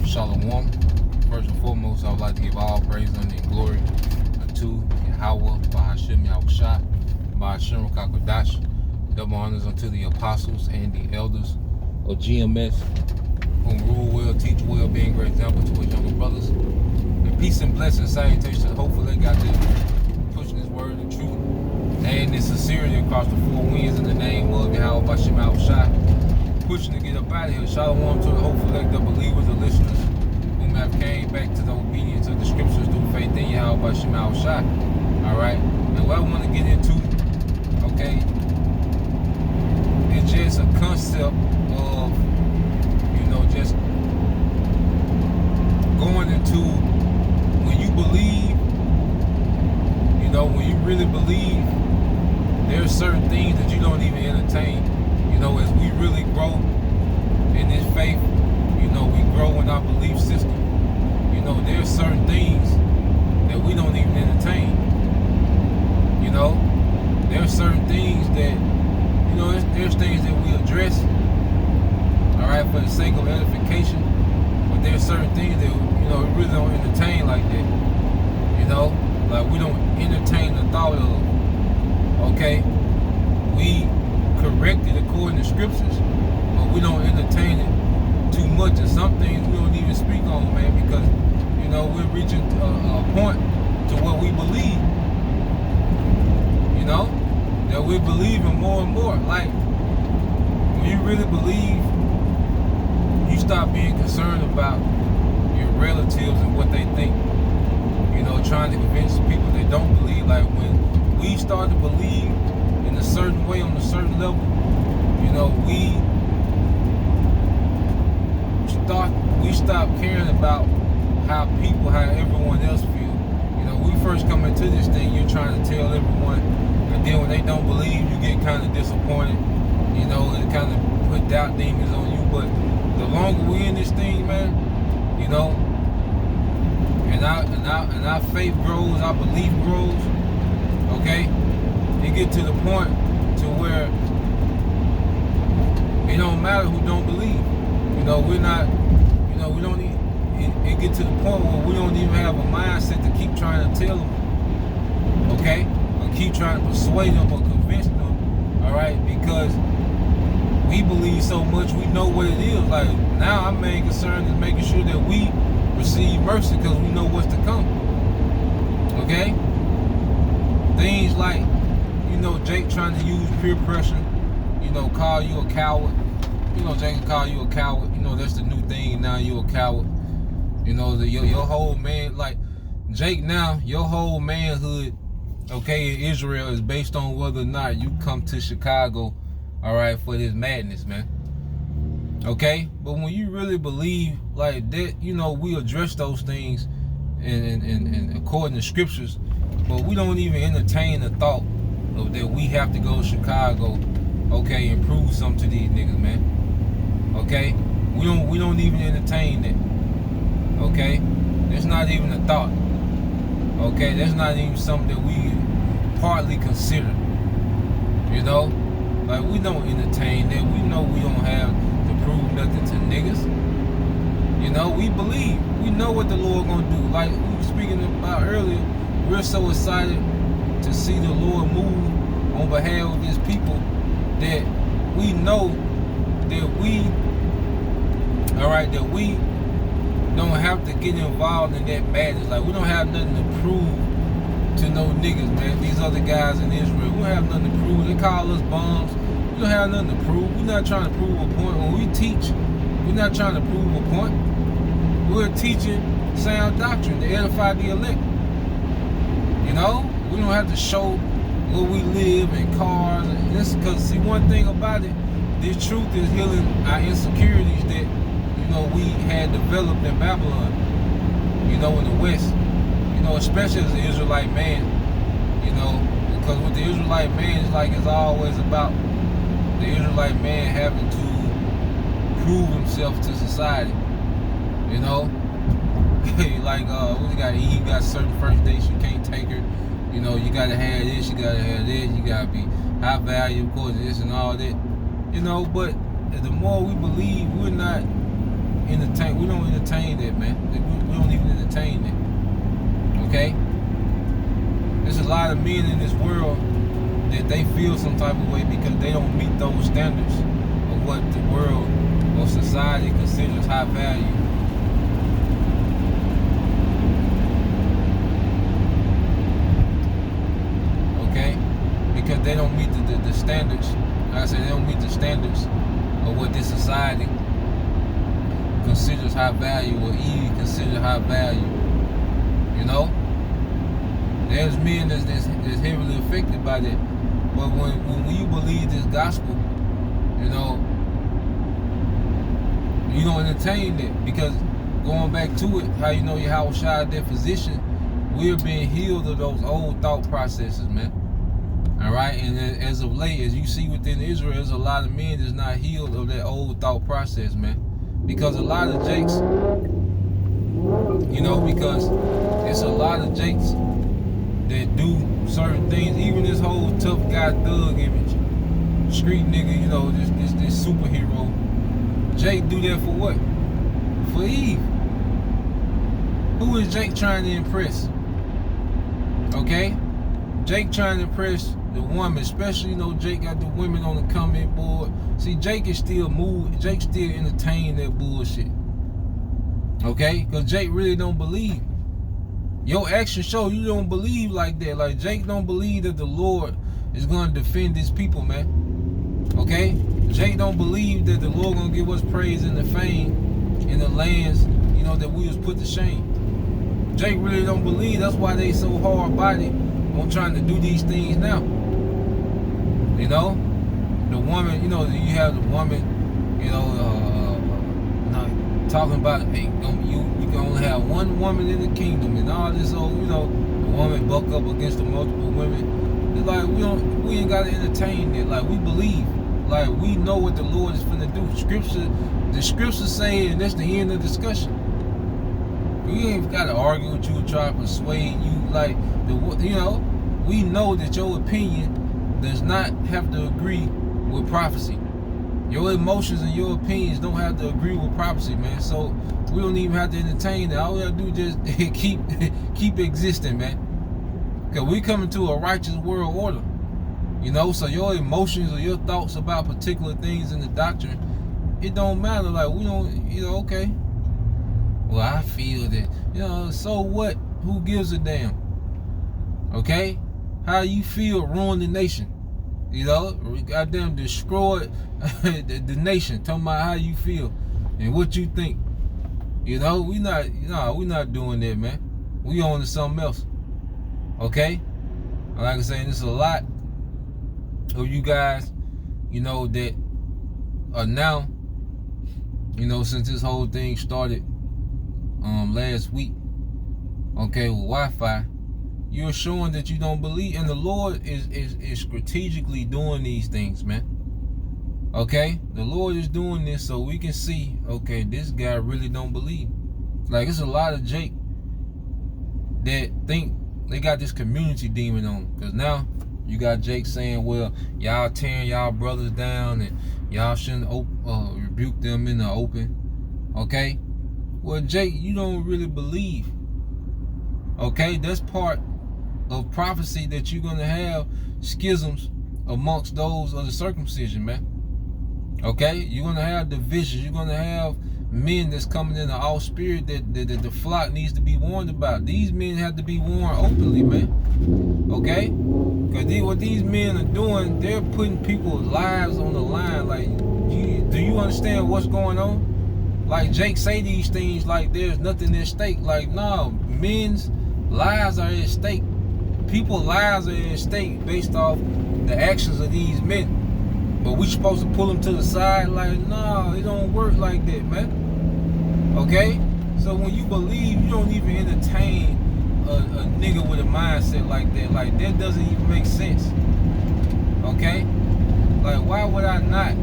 Shalom. First and foremost, I would like to give all praise, honor, and glory unto Yahweh, Bahashem Yahushua, Bahashem Rakakwadash. Double honors unto the apostles and the elders of GMS, whom rule well, teach well, being great example to his younger brothers. And peace and blessings, salutations. Hopefully they got them pushing this word of truth and in sincerity across the four winds in the name of Yahweh, Bahashem Yahushua. Pushing to get up out of here. Shalom to the hopeful elect of believers, the listeners whom have came back to the obedience of the scriptures through faith in Yahweh Bahashem Yahushua. Alright? And what I want to get into, okay, it's just a concept of, just going into when you believe, when you really believe, there's certain things that you don't even entertain. As we really grow in this faith, we grow in our belief system. There's certain things that we don't even entertain. There's certain things that, there's things that we address, all right, for the sake of edification. But there's certain things that, we really don't entertain like that. Like we don't entertain the thought of, okay, we correct it according to scriptures, but we don't entertain it too much. And some things we don't even speak on, man, because we're reaching a point to what we believe. That we're believing more and more. Like when you really believe, you stop being concerned about your relatives and what they think. Trying to convince people that don't believe. Like when we start to believe in a certain way on a certain level, we stop caring about how everyone else feel. We first come into this thing, you're trying to tell everyone, and then when they don't believe, you get kind of disappointed. It kind of put doubt demons on you. But the longer we in this thing, man, and our faith grows, our belief grows. Okay, it get to the point to where it don't matter who don't believe. We're not, we don't need, it get to the point where we don't even have a mindset to keep trying to tell them, okay? Or keep trying to persuade them or convince them, all right? Because we believe so much, we know what it is. Like, now our main concern is making sure that we receive mercy because we know what's to come, okay? Things like, Jake trying to use peer pressure, call you a coward. Jake can call you a coward. That's the new thing now, you a coward. Your whole man, like, Jake now, your whole manhood, okay, in Israel is based on whether or not you come to Chicago, all right, for this madness, man. Okay? But when you really believe like that, we address those things and according to scriptures, but we don't even entertain the thought of that we have to go to Chicago, okay, and prove something to these niggas, man. Okay? We don't even entertain that. Okay? That's not even a thought. Okay? That's not even something that we partly consider. Like we don't entertain that. We know we don't have to prove nothing to niggas. We believe. We know what the Lord gonna do. Like we were speaking about earlier, we're so excited to see the Lord move on behalf of his people that we know that we don't have to get involved in that madness. Like we don't have nothing to prove to no niggas, man. These other guys in Israel, we don't have nothing to prove. They call us bums. We don't have nothing to prove. We're not trying to prove a point. When we teach, we're not trying to prove a point. We're teaching sound doctrine to edify the elect. We don't have to show where we live in cars. Because see, one thing about it, this truth is healing our insecurities that we had developed in Babylon, in the West, especially as an Israelite man, because with the Israelite man, it's always about the Israelite man having to prove himself to society, like what you got to eat, you got certain first dates you can't take her, you gotta have this, you gotta have that, you gotta be high value, of course, this and all that, but the more we believe, we're not entertain. We don't entertain that, man. We don't even entertain that. Okay. There's a lot of men in this world that they feel some type of way because they don't meet those standards of what the world or society considers high value. Okay? Because they don't meet the standards. Like I said, they don't meet the standards of what this society considers high value or even consider high value. You know? There's men that's heavily affected by that. But when you believe this gospel, you know, you don't entertain that. Because going back to it, how you know Yahweh Shai, their physician, we're being healed of those old thought processes, man. Alright? And as of late, as you see within Israel, there's a lot of men that's not healed of that old thought process, man. Because a lot of jakes, you know, because it's a lot of jakes that do certain things, even this whole tough guy thug image, street nigga, you know, this superhero. Jake do that for what? For Eve. Who is Jake trying to impress? Okay? Jake trying to impress the woman, especially, you know, Jake got the women on the comment board. See, Jake is still Jake still entertaining that bullshit. Okay? Because Jake really don't believe. Your actions show you don't believe like that. Like, Jake don't believe that the Lord is going to defend his people, man. Okay? Jake don't believe that the Lord going to give us praise and the fame in the lands, you know, that we was put to shame. Jake really don't believe. That's why they so hard-bodied on trying to do these things now. You know? The woman, you know, you have the woman, you know, talking about, hey, you can only have one woman in the kingdom and all this old, you know, the woman buck up against the multiple women. It's like we ain't gotta entertain that. Like, we believe. Like, we know what the Lord is finna do. The scriptures say, and that's the end of the discussion. We ain't gotta argue with you, try to persuade you. Like, you know, we know that your opinion does not have to agree with prophecy. Your emotions and your opinions don't have to agree with prophecy, man. So we don't even have to entertain that. All we have to do is just keep existing, man. Because we coming to a righteous world order. You know, so your emotions or your thoughts about particular things in the doctrine, it don't matter. Like, we don't, you know, okay. Well, I feel that, you know, so what? Who gives a damn? Okay? How you feel ruin the nation. You know, goddamn destroyed the nation. Talking about how you feel and what you think. You know, we not doing that, man. We on to something else. Okay? Like I say, there's a lot of you guys, you know, that are now, you know, since this whole thing started last week, okay, with Wi-Fi, you're showing that you don't believe, and the Lord is strategically doing these things, man. Okay? The Lord is doing this so we can see, okay, this guy really don't believe. Like, it's a lot of Jake that think they got this community demon on them. Because now you got Jake saying, well, y'all tearing y'all brothers down and y'all shouldn't rebuke them in the open. Okay? Well, Jake, you don't really believe. Okay? That's part of prophecy, that you're going to have schisms amongst those of the circumcision, man. Okay? You're going to have divisions. You're going to have men that's coming in the off spirit that the flock needs to be warned about. These men have to be warned openly, man. Okay? Because what these men are doing, they're putting people's lives on the line. Like, do you understand what's going on? Like, Jake say these things like there's nothing at stake. Like, no, men's lives are at stake. People's lives are at stake based off the actions of these men. But we supposed to pull them to the side? Like, no, it don't work like that, man. Okay? So when you believe, you don't even entertain a nigga with a mindset like that. Like, that doesn't even make sense. Okay? Like, why would I not?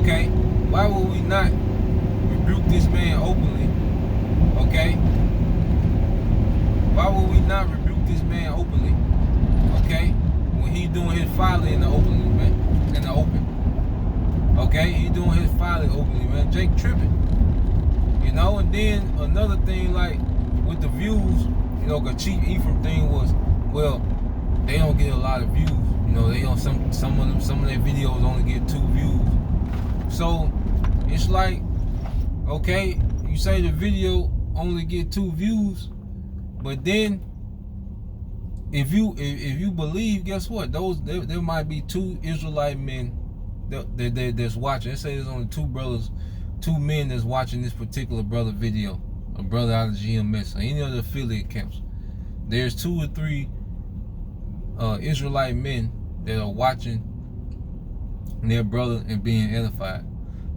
Okay? Why would we not rebuke this man openly? Okay? Why would we not rebuke this man openly? Okay? When he's doing his folly in the open, man. In the open. Okay, he doing his folly openly, man. Jake tripping. You know, and then another thing, like with the views, you know, the Chief Ephraim thing was, well, they don't get a lot of views. You know, they don't some of their videos only get 2 views. So it's like, okay, you say the video only get 2 views, but then if you believe, guess what? There might be 2 Israelite men that's watching. Let's say there's only 2 men that's watching this particular brother video, a brother out of GMS or any other affiliate camps. There's 2 or 3 Israelite men that are watching their brother and being edified.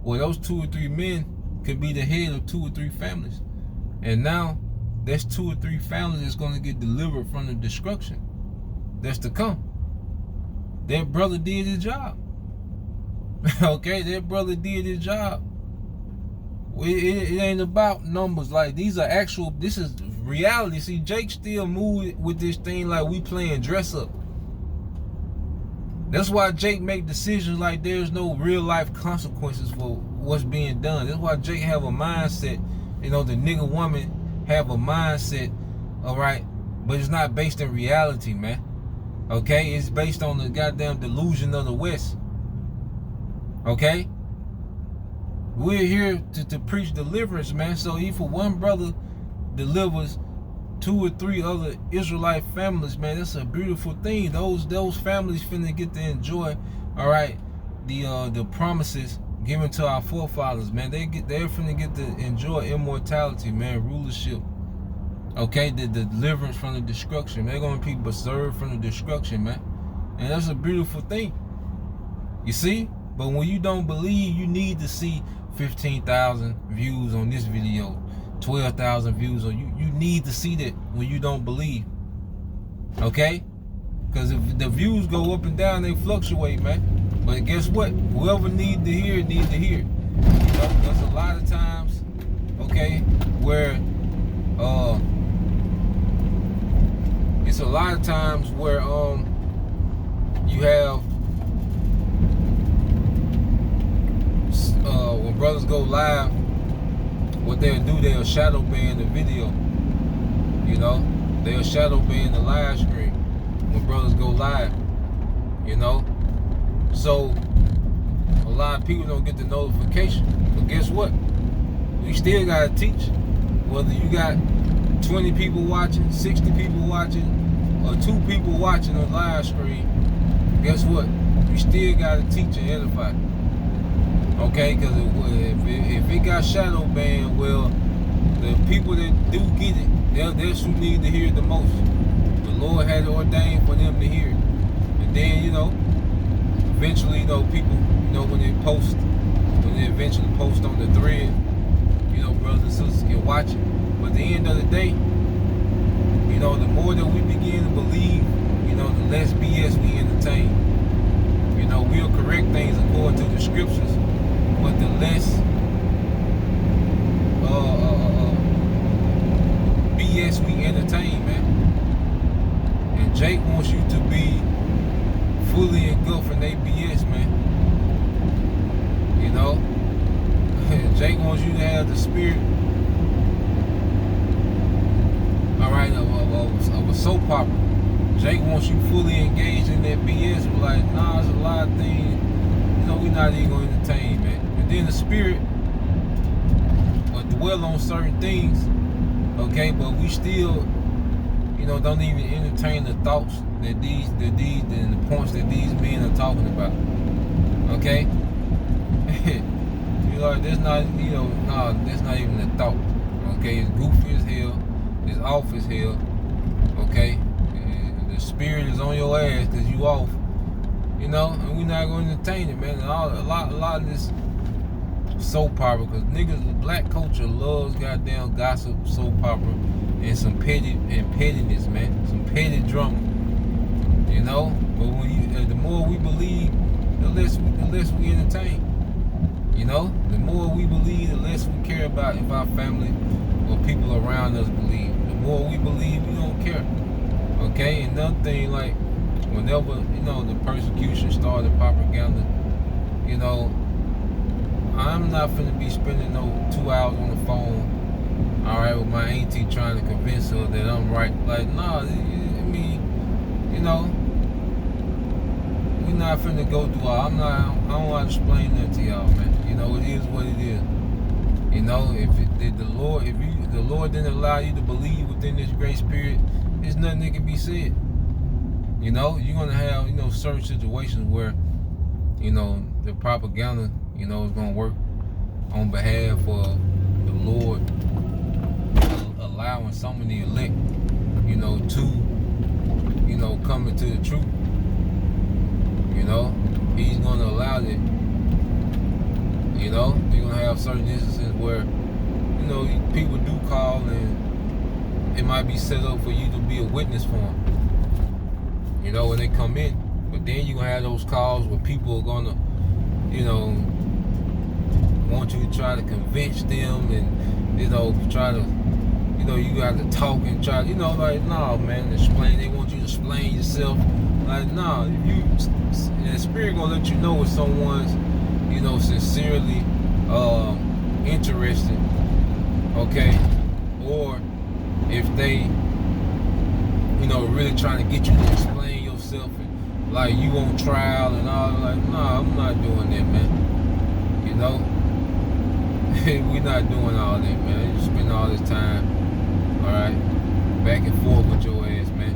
Well, those 2 or 3 men could be the head of 2 or 3 families, and now that's 2 or 3 families that's going to get delivered from the destruction that's to come. That brother did his job. Okay, that brother did his job. It ain't about numbers. Like, these are actual, this is reality. See, Jake still moved with this thing like we playing dress up. That's why Jake make decisions like there's no real life consequences for what's being done. That's why Jake have a mindset, you know, the nigga woman have a mindset, all right, but it's not based in reality, man. Okay, it's based on the goddamn delusion of the West. Okay, we're here to preach deliverance, man. So if one brother delivers 2 or 3 other Israelite families, man, that's a beautiful thing. Those families finna get to enjoy, all right, the promises given to our forefathers, man. They're finna get to enjoy immortality, man, rulership. Okay, the deliverance from the destruction. They're gonna be preserved from the destruction, man. And that's a beautiful thing. You see? But when you don't believe, you need to see 15,000 views on this video, 12,000 views on you need to see that when you don't believe. Okay? Because if the views go up and down, they fluctuate, man. But guess what? Whoever needs to hear it needs to hear it. You know, there's a lot of times, okay, where it's a lot of times where you have when brothers go live, what they'll do, they'll shadow ban the video. You know, they'll shadow ban the live stream when brothers go live. You know, so a lot of people don't get the notification. But guess what? We still gotta teach. Whether you got 20 people watching, 60 people watching, or 2 people watching on live stream, guess what? You still gotta teach and edify. Okay, because if it got shadow banned, well, the people that do get it, that's who need to hear it the most. The Lord had it ordained for them to hear it. And then, you know, eventually, you know, people, you know, when they eventually post on the thread, you know, brothers and sisters can watch it. But at the end of the day, you know, the more that we begin to believe, you know, the less BS we entertain. You know, we'll correct things according to the scriptures, but the less BS we entertain, man. And Jake wants you to be fully engulfed in their BS, man. You know, Jake wants you to have the spirit, all right, of a soap opera. Jake wants you fully engaged in that BS. We're like, nah, there's a lot of things, you know, we're not even going to entertain, man. And then the spirit will dwell on certain things, okay, but we still, you know, don't even entertain the thoughts that these and the points that these men are talking about. Okay? You know, that's not, you know, nah, that's not even a thought. Okay, it's goofy as hell, it's off as hell, okay? And the spirit is on your ass because you off. You know, and we're not going to entertain it, man. And a lot of this soap opera, because niggas, the black culture loves goddamn gossip, soap opera, and some pettiness, man. Some petty drama. You know, but when you, the more we believe, the less we entertain. You know, the more we believe, the less we care about if our family or people around us believe. The more we believe, we don't care. Okay, and another thing, like, whenever, you know, the persecution started, propaganda, you know, I'm not finna be spending no 2 hours on the phone, all right, with my auntie trying to convince her that I'm right. Like, nah, I mean, you know, we not finna go through all. I don't want to explain that to y'all, man. You know, it is what it is. You know, if the Lord didn't allow you to believe within this grace period, there's nothing that can be said. You know, you're gonna have, certain situations where, the propaganda, is gonna work on behalf of the Lord, allowing some of the elect, to, come into the truth. He's gonna allow it. You're gonna have certain instances where, people do call and it might be set up for you to be a witness for them. When they come in. But then you're gonna have those calls where people are gonna, want you to try to convince them and, try to, you got to talk and try, like, nah, man, explain. They want you to explain yourself. Like, nah, the Spirit gonna let you know if someone's, sincerely interested, okay, or if they, really trying to get you to explain yourself, and, like, you on trial and all. Like, nah, I'm not doing that, man. We not doing all that, man. You spend all this time, all right, back and forth with your ass, man.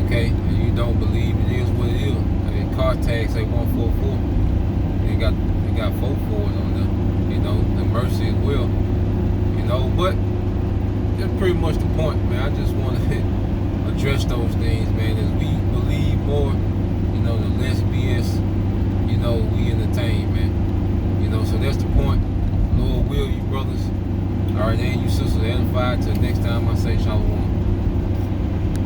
Okay, and you don't believe it is what it is. I mean, car tags say 144. They got 4 fours on them. The mercy as well. But that's pretty much the point, man. I just want to address those things, man. As we believe more, the less BS, we entertain, man. So that's the point. Lord will, you brothers, all right, and you sisters, edified. Till next time I